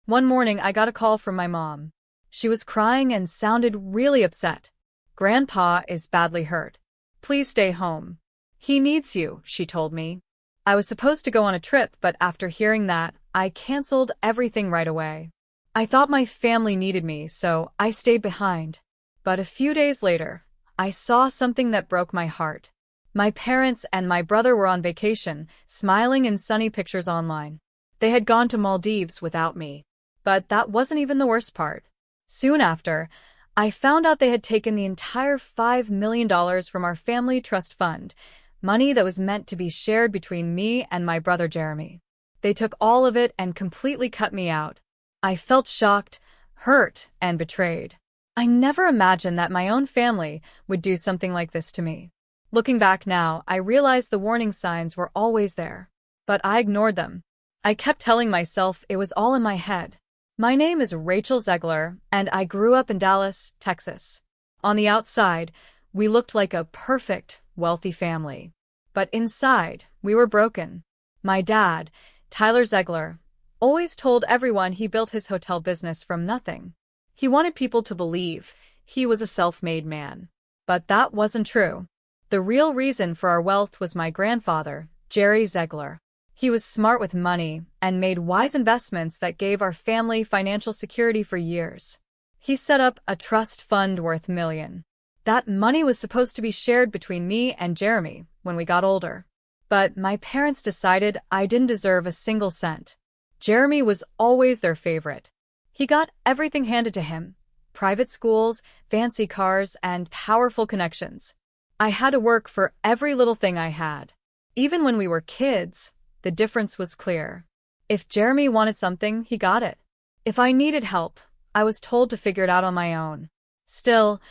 One morning, I got a call from my mom. She was crying and sounded really upset. "Grandpa is badly hurt. Please stay home. He needs you," she told me. I was supposed to go on a trip, but after hearing that, I canceled everything right away. I thought my family needed me, so I stayed behind. But a few days later, I saw something that broke my heart. My parents and my brother were on vacation, smiling in sunny pictures online. They had gone to Maldives without me. But that wasn't even the worst part. Soon after, I found out they had taken the entire $5 million from our family trust fund, money that was meant to be shared between me and my brother Jeremy. They took all of it and completely cut me out. I felt shocked, hurt, and betrayed. I never imagined that my own family would do something like this to me. Looking back now, I realized the warning signs were always there. But I ignored them. I kept telling myself it was all in my head. My name is Rachel Zegler, and I grew up in Dallas, Texas. On the outside, we looked like a perfect, wealthy family. But inside, we were broken. My dad, Tyler Zegler, always told everyone he built his hotel business from nothing. He wanted people to believe he was a self-made man. But that wasn't true. The real reason for our wealth was my grandfather, Jerry Zegler. He was smart with money and made wise investments that gave our family financial security for years. He set up a trust fund worth millions. That money was supposed to be shared between me and Jeremy when we got older. But my parents decided I didn't deserve a single cent. Jeremy was always their favorite. He got everything handed to him: private schools, fancy cars, and powerful connections. I had to work for every little thing I had. Even when we were kids, the difference was clear. If Jeremy wanted something, he got it. If I needed help, I was told to figure it out on my own. Still,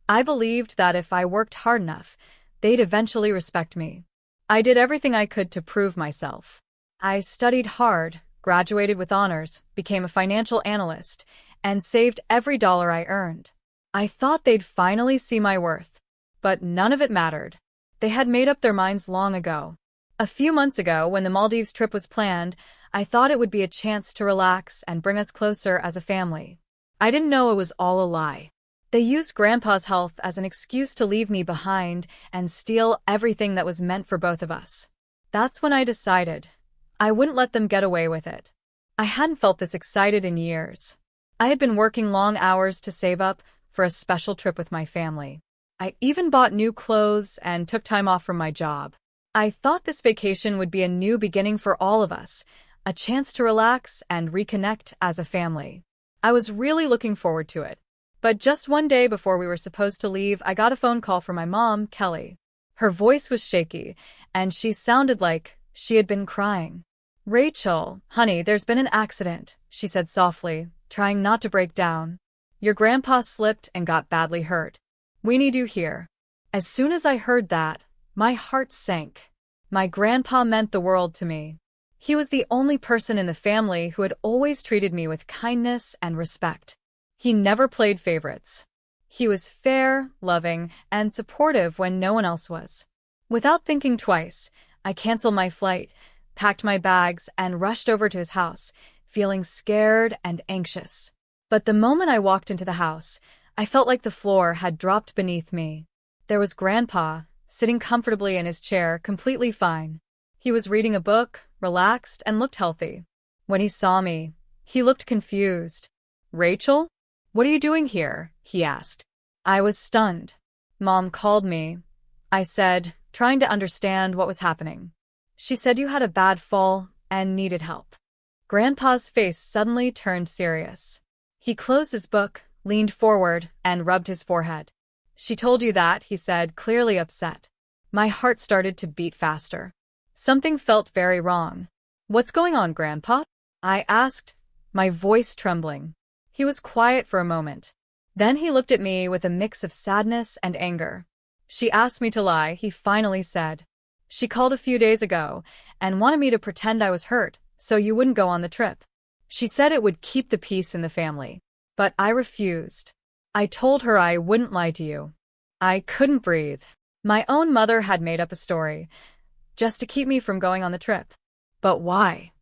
I believed that if I worked hard enough, they'd eventually respect me. I did everything I could to prove myself. I studied hard, graduated with honors, became a financial analyst, and saved every dollar I earned. I thought they'd finally see my worth. But none of it mattered. They had made up their minds long ago. A few months ago, when the Maldives trip was planned, I thought it would be a chance to relax and bring us closer as a family. I didn't know it was all a lie. They used Grandpa's health as an excuse to leave me behind and steal everything that was meant for both of us. That's when I decided I wouldn't let them get away with it. I hadn't felt this excited in years. I had been working long hours to save up for a special trip with my family. I even bought new clothes and took time off from my job. I thought this vacation would be a new beginning for all of us, a chance to relax and reconnect as a family. I was really looking forward to it. But just one day before we were supposed to leave, I got a phone call from my mom, Kelly. Her voice was shaky, and she sounded like she had been crying. "Rachel, honey, there's been an accident," she said softly, trying not to break down. "Your grandpa slipped and got badly hurt. We need you here." As soon as I heard that, my heart sank. My grandpa meant the world to me. He was the only person in the family who had always treated me with kindness and respect. He never played favorites. He was fair, loving, and supportive when no one else was. Without thinking twice, I canceled my flight, packed my bags, and rushed over to his house, feeling scared and anxious. But the moment I walked into the house, I felt like the floor had dropped beneath me. There was Grandpa, sitting comfortably in his chair, completely fine. He was reading a book, relaxed, and looked healthy. When he saw me, he looked confused. "Rachel? What are you doing here?" he asked. I was stunned. "Mom called me," I said, trying to understand what was happening. "She said you had a bad fall and needed help." Grandpa's face suddenly turned serious. He closed his book, leaned forward, and rubbed his forehead. "She told you that," he said, clearly upset. My heart started to beat faster. Something felt very wrong. "What's going on, Grandpa?" I asked, my voice trembling. He was quiet for a moment. Then he looked at me with a mix of sadness and anger. "She asked me to lie," he finally said. "She called a few days ago and wanted me to pretend I was hurt so you wouldn't go on the trip. She said it would keep the peace in the family. But I refused. I told her I wouldn't lie to you." I couldn't breathe. My own mother had made up a story, just to keep me from going on the trip. But why?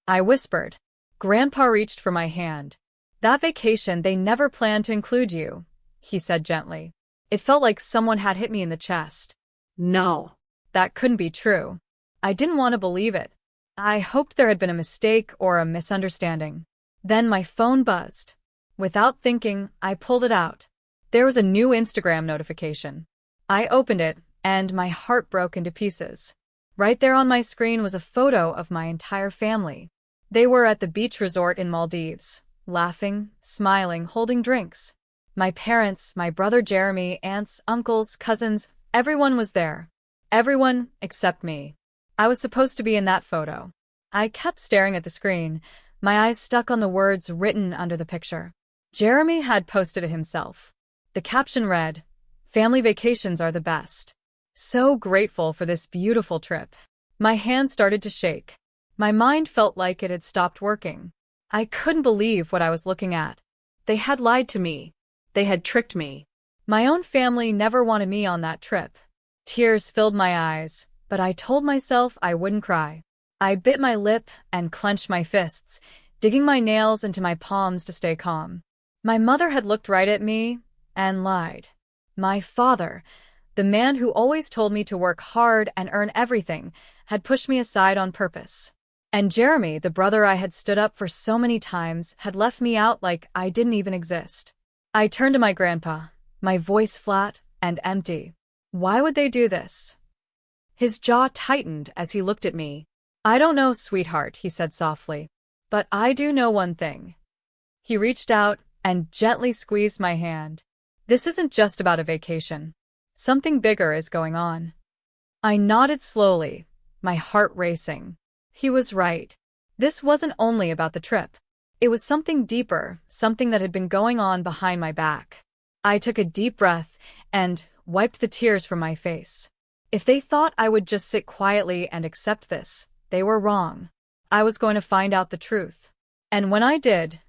I whispered. Grandpa reached for my hand. That vacation, they never planned to include you, he said gently. It felt like someone had hit me in the chest. No. That couldn't be true. I didn't want to believe it. I hoped there had been a mistake or a misunderstanding. Then my phone buzzed. Without thinking, I pulled it out. There was a new Instagram notification. I opened it, and my heart broke into pieces. Right there on my screen was a photo of my entire family. They were at the beach resort in Maldives, laughing, smiling, holding drinks. My parents, my brother Jeremy, aunts, uncles, cousins, everyone was there. Everyone except me. I was supposed to be in that photo. I kept staring at the screen, my eyes stuck on the words written under the picture. Jeremy had posted it himself. The caption read, "Family vacations are the best. So grateful for this beautiful trip." My hand started to shake. My mind felt like it had stopped working. I couldn't believe what I was looking at. They had lied to me. They had tricked me. My own family never wanted me on that trip. Tears filled my eyes, but I told myself I wouldn't cry. I bit my lip and clenched my fists, digging my nails into my palms to stay calm. My mother had looked right at me and lied. My father, the man who always told me to work hard and earn everything, had pushed me aside on purpose. And Jeremy, the brother I had stood up for so many times, had left me out like I didn't even exist. I turned to my grandpa, my voice flat and empty. Why would they do this? His jaw tightened as he looked at me. "I don't know, sweetheart," he said softly. "But I do know one thing." He reached out and gently squeezed my hand. "This isn't just about a vacation. Something bigger is going on." I nodded slowly, my heart racing. He was right. This wasn't only about the trip. It was something deeper, something that had been going on behind my back. I took a deep breath and wiped the tears from my face. If they thought I would just sit quietly and accept this, they were wrong. I was going to find out the truth. And when I did,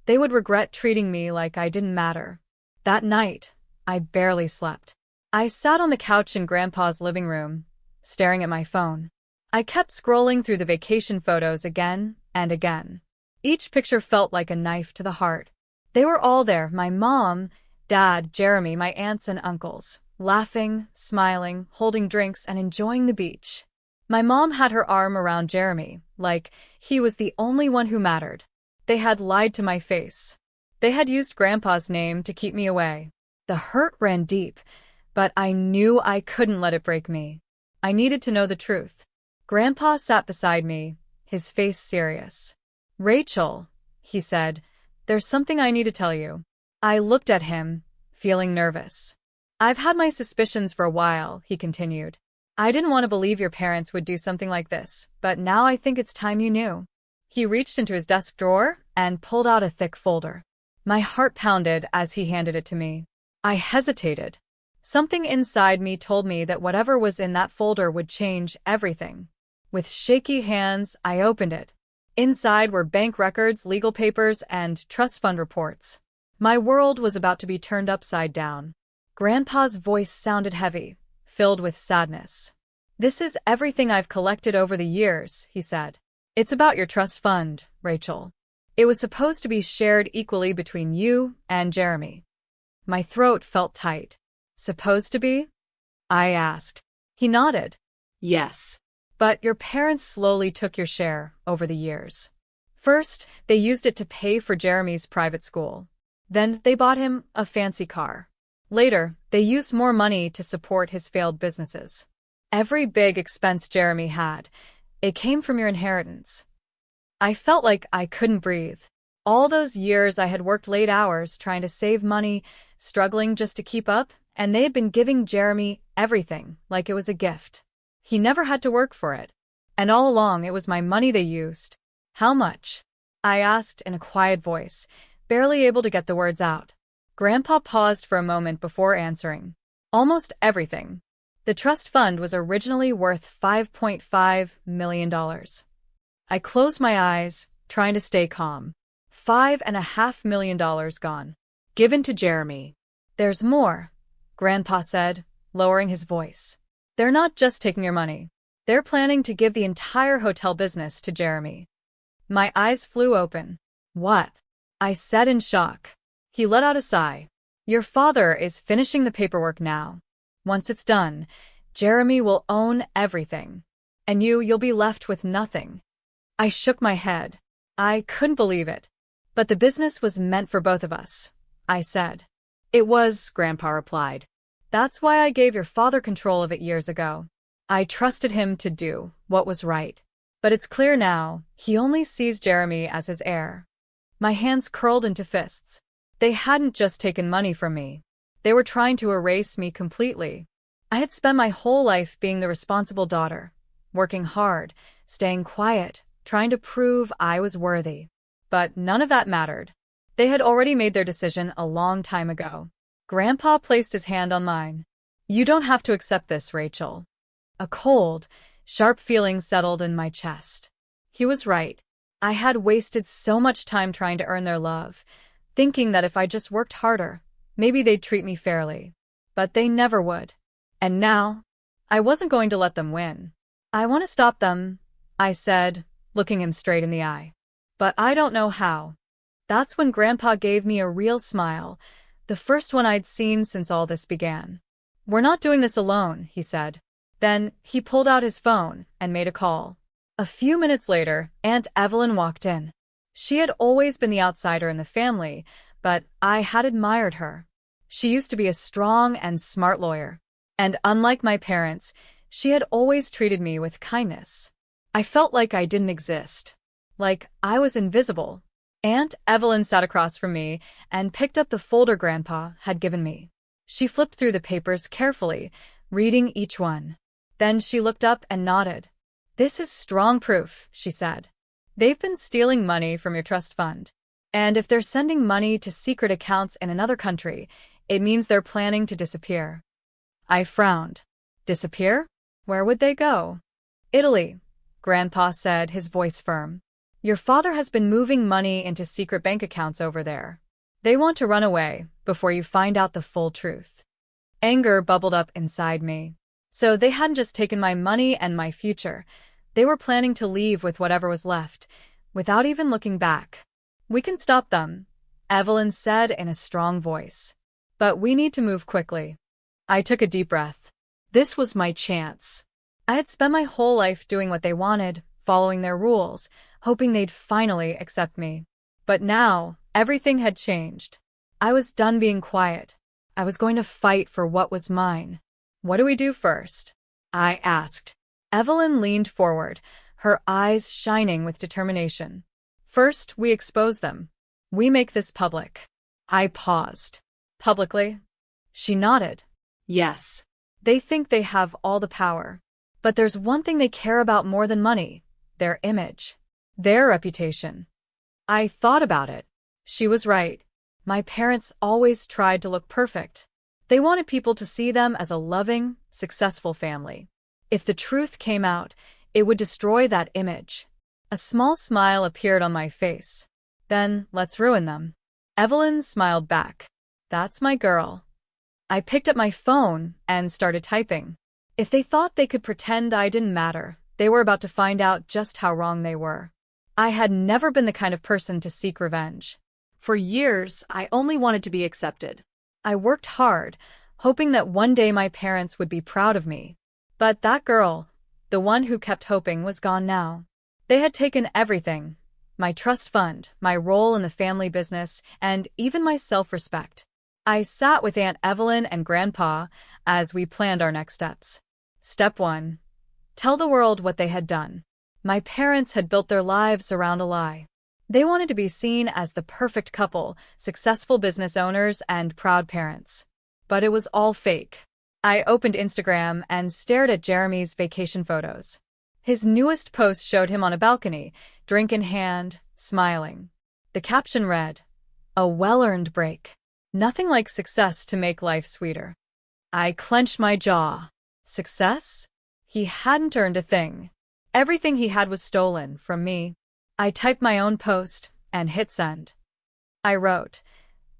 they would regret treating me like I didn't matter. That night, I barely slept. I sat on the couch in Grandpa's living room, staring at my phone. I kept scrolling through the vacation photos again and again. Each picture felt like a knife to the heart. They were all there, my mom, Dad, Jeremy, my aunts and uncles, laughing, smiling, holding drinks, and enjoying the beach. My mom had her arm around Jeremy, like he was the only one who mattered. They had lied to my face. They had used Grandpa's name to keep me away. The hurt ran deep, but I knew I couldn't let it break me. I needed to know the truth. Grandpa sat beside me, his face serious. "Rachel," he said, "there's something I need to tell you." I looked at him, feeling nervous. "I've had my suspicions for a while," he continued. "I didn't want to believe your parents would do something like this, but now I think it's time you knew." He reached into his desk drawer and pulled out a thick folder. My heart pounded as he handed it to me. I hesitated. Something inside me told me that whatever was in that folder would change everything. With shaky hands, I opened it. Inside were bank records, legal papers, and trust fund reports. My world was about to be turned upside down. Grandpa's voice sounded heavy, filled with sadness. "This is everything I've collected over the years," he said. "It's about your trust fund, Rachel. It was supposed to be shared equally between you and Jeremy." My throat felt tight. "Supposed to be?" I asked. He nodded. "Yes." "But your parents slowly took your share over the years. First, they used it to pay for Jeremy's private school. Then they bought him a fancy car. Later, they used more money to support his failed businesses. Every big expense Jeremy had, it came from your inheritance." I felt like I couldn't breathe. All those years I had worked late hours trying to save money, struggling just to keep up, and they had been giving Jeremy everything like it was a gift. He never had to work for it. And all along it was my money they used. "How much?" I asked in a quiet voice, barely able to get the words out. Grandpa paused for a moment before answering. "Almost everything. The trust fund was originally worth $5.5 million. I closed my eyes, trying to stay calm. $5.5 million gone. Given to Jeremy. "There's more," Grandpa said, lowering his voice. "They're not just taking your money. They're planning to give the entire hotel business to Jeremy." My eyes flew open. What? I said in shock. He let out a sigh. Your father is finishing the paperwork now. Once it's done, Jeremy will own everything. And you'll be left with nothing. I shook my head. I couldn't believe it. But the business was meant for both of us, I said. It was, Grandpa replied. That's why I gave your father control of it years ago. I trusted him to do what was right. But it's clear now, he only sees Jeremy as his heir. My hands curled into fists. They hadn't just taken money from me. They were trying to erase me completely. I had spent my whole life being the responsible daughter, working hard, staying quiet, trying to prove I was worthy. But none of that mattered. They had already made their decision a long time ago. Grandpa placed his hand on mine. You don't have to accept this, Rachel. A cold, sharp feeling settled in my chest. He was right. I had wasted so much time trying to earn their love, thinking that if I just worked harder, maybe they'd treat me fairly. But they never would. And now, I wasn't going to let them win. I want to stop them, I said, looking him straight in the eye. But I don't know how. That's when Grandpa gave me a real smile, the first one I'd seen since all this began. We're not doing this alone, he said. Then he pulled out his phone and made a call. A few minutes later, Aunt Evelyn walked in. She had always been the outsider in the family, but I had admired her. She used to be a strong and smart lawyer. And unlike my parents, she had always treated me with kindness. I felt like I didn't exist. Like I was invisible. Aunt Evelyn sat across from me and picked up the folder Grandpa had given me. She flipped through the papers carefully, reading each one. Then she looked up and nodded. This is strong proof, she said. They've been stealing money from your trust fund. And if they're sending money to secret accounts in another country, it means they're planning to disappear. I frowned. Disappear? Where would they go? Italy, Grandpa said, his voice firm. Your father has been moving money into secret bank accounts over there. They want to run away before you find out the full truth. Anger bubbled up inside me. So they hadn't just taken my money and my future. They were planning to leave with whatever was left, without even looking back. We can stop them, Evelyn said in a strong voice. But we need to move quickly. I took a deep breath. This was my chance. I had spent my whole life doing what they wanted, following their rules, hoping they'd finally accept me. But now, everything had changed. I was done being quiet. I was going to fight for what was mine. What do we do first? I asked. Evelyn leaned forward, her eyes shining with determination. First, we expose them. We make this public. I paused. Publicly? She nodded. Yes. They think they have all the power. But there's one thing they care about more than money. Their image. Their reputation. I thought about it. She was right. My parents always tried to look perfect. They wanted people to see them as a loving, successful family. If the truth came out, it would destroy that image. A small smile appeared on my face. Then, let's ruin them. Evelyn smiled back. That's my girl. I picked up my phone and started typing. If they thought they could pretend I didn't matter, they were about to find out just how wrong they were. I had never been the kind of person to seek revenge. For years, I only wanted to be accepted. I worked hard, hoping that one day my parents would be proud of me. But that girl, the one who kept hoping, was gone now. They had taken everything. My trust fund, my role in the family business, and even my self-respect. I sat with Aunt Evelyn and Grandpa as we planned our next steps. Step 1. Tell the world what they had done. My parents had built their lives around a lie. They wanted to be seen as the perfect couple, successful business owners, and proud parents. But it was all fake. I opened Instagram and stared at Jeremy's vacation photos. His newest post showed him on a balcony, drink in hand, smiling. The caption read, "A well-earned break. Nothing like success to make life sweeter." I clenched my jaw. Success? He hadn't earned a thing. Everything he had was stolen from me. I typed my own post and hit send. I wrote,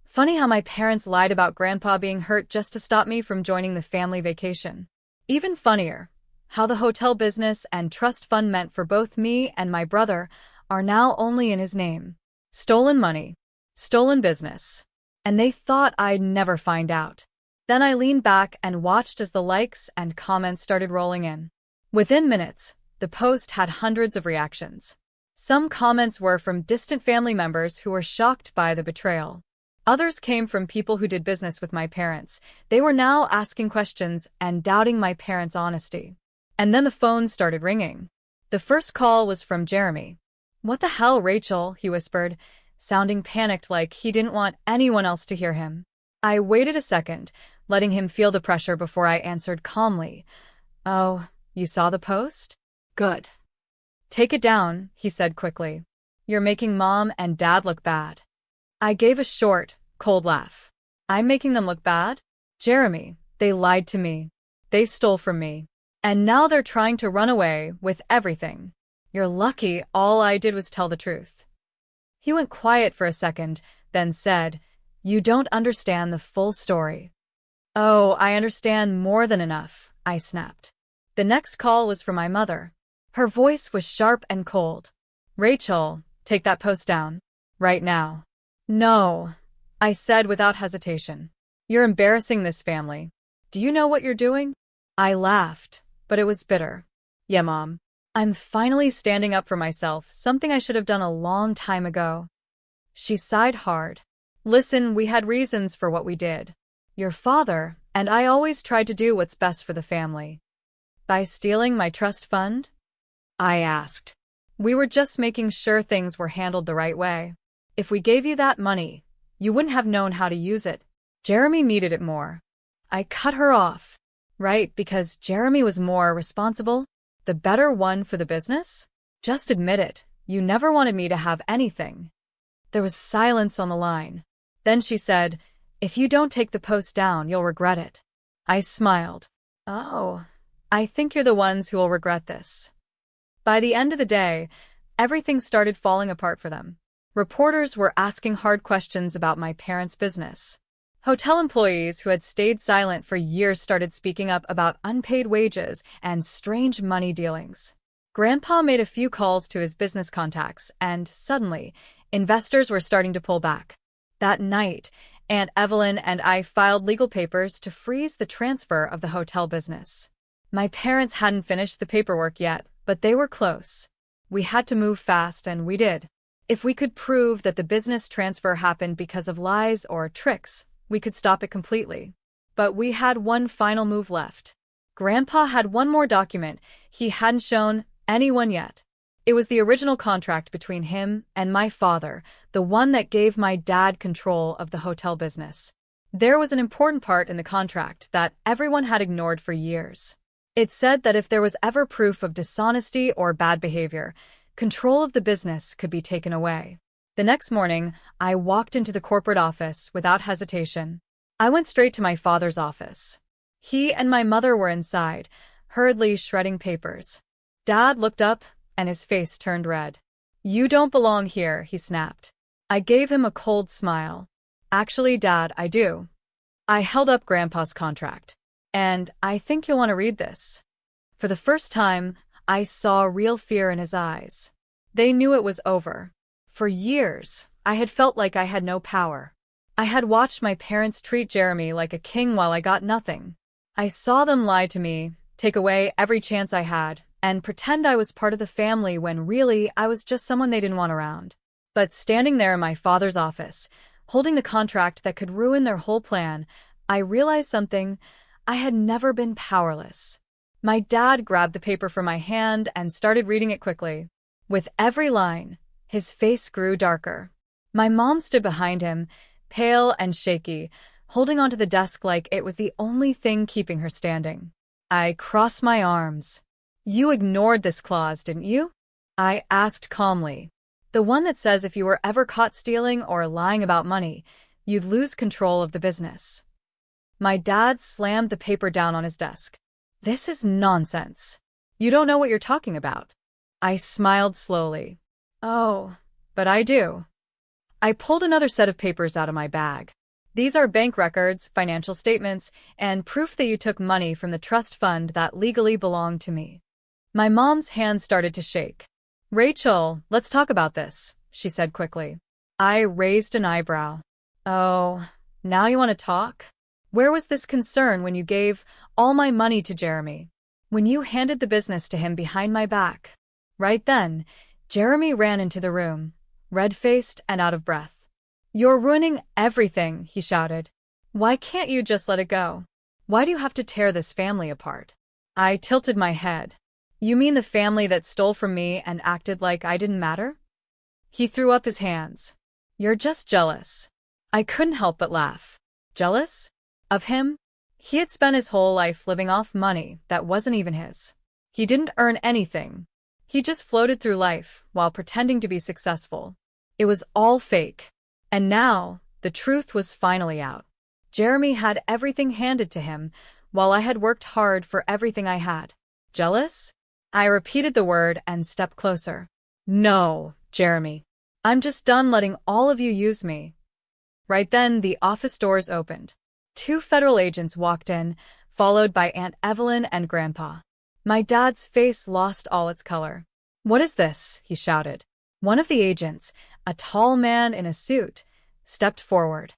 "Funny how my parents lied about Grandpa being hurt just to stop me from joining the family vacation. Even funnier, how the hotel business and trust fund meant for both me and my brother are now only in his name. Stolen money. Stolen business. And they thought I'd never find out. Then I leaned back and watched as the likes and comments started rolling in. Within minutes, the post had hundreds of reactions. Some comments were from distant family members who were shocked by the betrayal. Others came from people who did business with my parents. They were now asking questions and doubting my parents' honesty. And then the phone started ringing. The first call was from Jeremy. "What the hell, Rachel?" he whispered, sounding panicked like he didn't want anyone else to hear him. I waited a second, letting him feel the pressure before I answered calmly. "Oh, you saw the post? Good. Take it down," he said quickly. "You're making Mom and Dad look bad." I gave a short, cold laugh. "I'm making them look bad? Jeremy, they lied to me. They stole from me. And now they're trying to run away with everything. You're lucky all I did was tell the truth." He went quiet for a second, then said, "You don't understand the full story." "Oh, I understand more than enough," I snapped. The next call was from my mother. Her voice was sharp and cold. "Rachel, take that post down. Right now." "No," I said without hesitation. "You're embarrassing this family. Do you know what you're doing?" I laughed, but it was bitter. "Yeah, Mom. I'm finally standing up for myself, something I should have done a long time ago." She sighed hard. "Listen, we had reasons for what we did. Your father and I always tried to do what's best for the family." "By stealing my trust fund?" I asked. "We were just making sure things were handled the right way. If we gave you that money, you wouldn't have known how to use it. Jeremy needed it more." I cut her off. "Right, because Jeremy was more responsible? The better one for the business? Just admit it, you never wanted me to have anything." There was silence on the line. Then she said, "If you don't take the post down, you'll regret it." I smiled. "Oh, I think you're the ones who will regret this." By the end of the day, everything started falling apart for them. Reporters were asking hard questions about my parents' business. Hotel employees who had stayed silent for years started speaking up about unpaid wages and strange money dealings. Grandpa made a few calls to his business contacts, and suddenly, investors were starting to pull back. That night, Aunt Evelyn and I filed legal papers to freeze the transfer of the hotel business. My parents hadn't finished the paperwork yet, but they were close. We had to move fast, and we did. If we could prove that the business transfer happened because of lies or tricks, we could stop it completely. But we had one final move left. Grandpa had one more document he hadn't shown anyone yet. It was the original contract between him and my father, the one that gave my dad control of the hotel business. There was an important part in the contract that everyone had ignored for years. It said that if there was ever proof of dishonesty or bad behavior, control of the business could be taken away. The next morning, I walked into the corporate office without hesitation. I went straight to my father's office. He and my mother were inside, hurriedly shredding papers. Dad looked up, and his face turned red. "You don't belong here," he snapped. I gave him a cold smile. "Actually, Dad, I do." I held up Grandpa's contract. "And I think you'll want to read this." For the first time, I saw real fear in his eyes. They knew it was over. For years, I had felt like I had no power. I had watched my parents treat Jeremy like a king while I got nothing. I saw them lie to me, take away every chance I had, and pretend I was part of the family when really I was just someone they didn't want around. But standing there in my father's office, holding the contract that could ruin their whole plan, I realized something. I had never been powerless. My dad grabbed the paper from my hand and started reading it quickly. With every line, his face grew darker. My mom stood behind him, pale and shaky, holding onto the desk like it was the only thing keeping her standing. I crossed my arms. "You ignored this clause, didn't you?" I asked calmly. "The one that says if you were ever caught stealing or lying about money, you'd lose control of the business." My dad slammed the paper down on his desk. "This is nonsense. You don't know what you're talking about." I smiled slowly. "Oh, but I do." I pulled another set of papers out of my bag. "These are bank records, financial statements, and proof that you took money from the trust fund that legally belonged to me." My mom's hand started to shake. Rachel, let's talk about this, she said quickly. I raised an eyebrow. Oh, now you want to talk? Where was this concern when you gave all my money to Jeremy? When you handed the business to him behind my back? Right then, Jeremy ran into the room, red-faced and out of breath. You're ruining everything, he shouted. Why can't you just let it go? Why do you have to tear this family apart? I tilted my head. You mean the family that stole from me and acted like I didn't matter? He threw up his hands. You're just jealous. I couldn't help but laugh. Jealous? Of him? He had spent his whole life living off money that wasn't even his. He didn't earn anything. He just floated through life while pretending to be successful. It was all fake. And now, the truth was finally out. Jeremy had everything handed to him, while I had worked hard for everything I had. Jealous? I repeated the word and stepped closer. No, Jeremy. I'm just done letting all of you use me. Right then, the office doors opened. 2 federal agents walked in, followed by Aunt Evelyn and Grandpa. My dad's face lost all its color. What is this? He shouted. One of the agents, a tall man in a suit, stepped forward.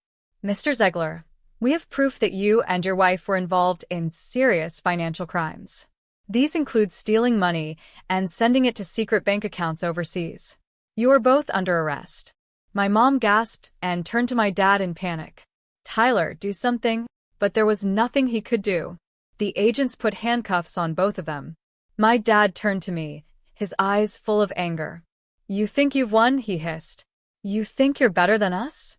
Mr. Zegler, we have proof that you and your wife were involved in serious financial crimes. These include stealing money and sending it to secret bank accounts overseas. You are both under arrest. My mom gasped and turned to my dad in panic. Tyler, do something. But there was nothing he could do. The agents put handcuffs on both of them. My dad turned to me, his eyes full of anger. You think you've won? He hissed. You think you're better than us?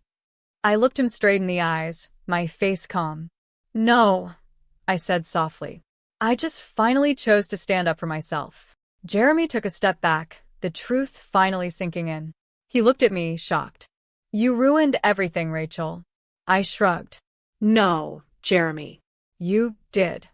I looked him straight in the eyes, my face calm. No, I said softly. I just finally chose to stand up for myself. Jeremy took a step back, the truth finally sinking in. He looked at me, shocked. You ruined everything, Rachel. I shrugged. No, Jeremy. You did.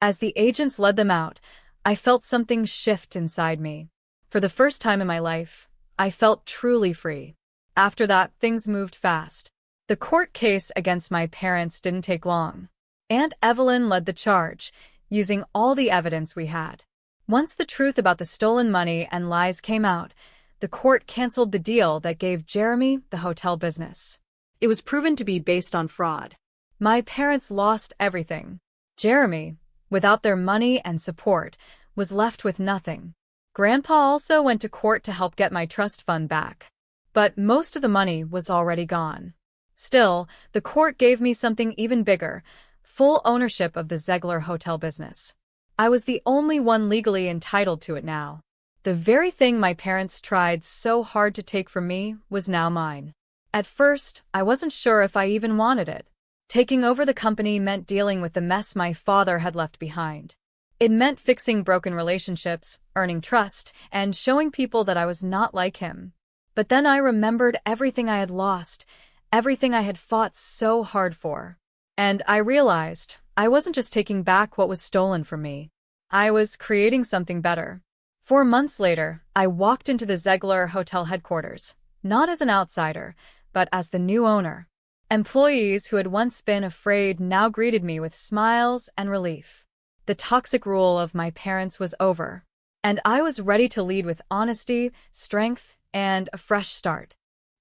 As the agents led them out, I felt something shift inside me. For the first time in my life, I felt truly free. After that, things moved fast. The court case against my parents didn't take long. Aunt Evelyn led the charge, using all the evidence we had. Once the truth about the stolen money and lies came out, the court canceled the deal that gave Jeremy the hotel business. It was proven to be based on fraud. My parents lost everything. Jeremy, without their money and support, was left with nothing. Grandpa also went to court to help get my trust fund back. But most of the money was already gone. Still, the court gave me something even bigger, full ownership of the Zegler hotel business. I was the only one legally entitled to it now. The very thing my parents tried so hard to take from me was now mine. At first, I wasn't sure if I even wanted it. Taking over the company meant dealing with the mess my father had left behind. It meant fixing broken relationships, earning trust, and showing people that I was not like him. But then I remembered everything I had lost, everything I had fought so hard for. And I realized I wasn't just taking back what was stolen from me. I was creating something better. 4 months later, I walked into the Zegler Hotel headquarters, not as an outsider, but as the new owner. Employees who had once been afraid now greeted me with smiles and relief. The toxic rule of my parents was over, and I was ready to lead with honesty, strength, and a fresh start.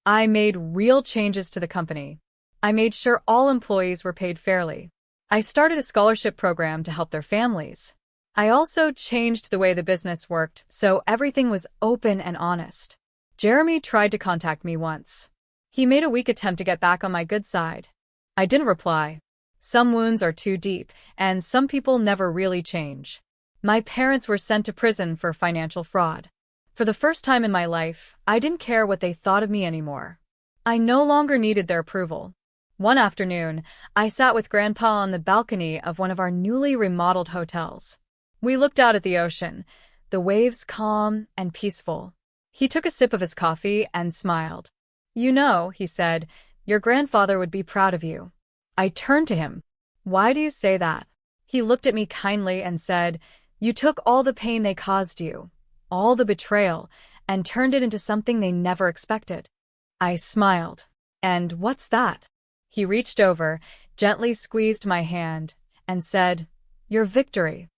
I made real changes to the company. I made sure all employees were paid fairly. I started a scholarship program to help their families. I also changed the way the business worked so everything was open and honest. Jeremy tried to contact me once. He made a weak attempt to get back on my good side. I didn't reply. Some wounds are too deep, and some people never really change. My parents were sent to prison for financial fraud. For the first time in my life, I didn't care what they thought of me anymore. I no longer needed their approval. One afternoon, I sat with Grandpa on the balcony of one of our newly remodeled hotels. We looked out at the ocean, the waves calm and peaceful. He took a sip of his coffee and smiled. You know, he said, your grandfather would be proud of you. I turned to him. Why do you say that? He looked at me kindly and said, you took all the pain they caused you, all the betrayal, and turned it into something they never expected. I smiled. And what's that? He reached over, gently squeezed my hand, and said, your victory.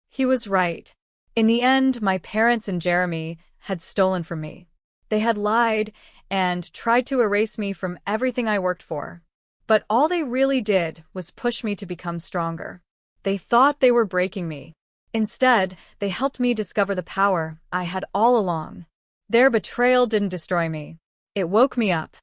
He was right. In the end, my parents and Jeremy had stolen from me. They had lied and tried to erase me from everything I worked for. But all they really did was push me to become stronger. They thought they were breaking me. Instead, they helped me discover the power I had all along. Their betrayal didn't destroy me. It woke me up.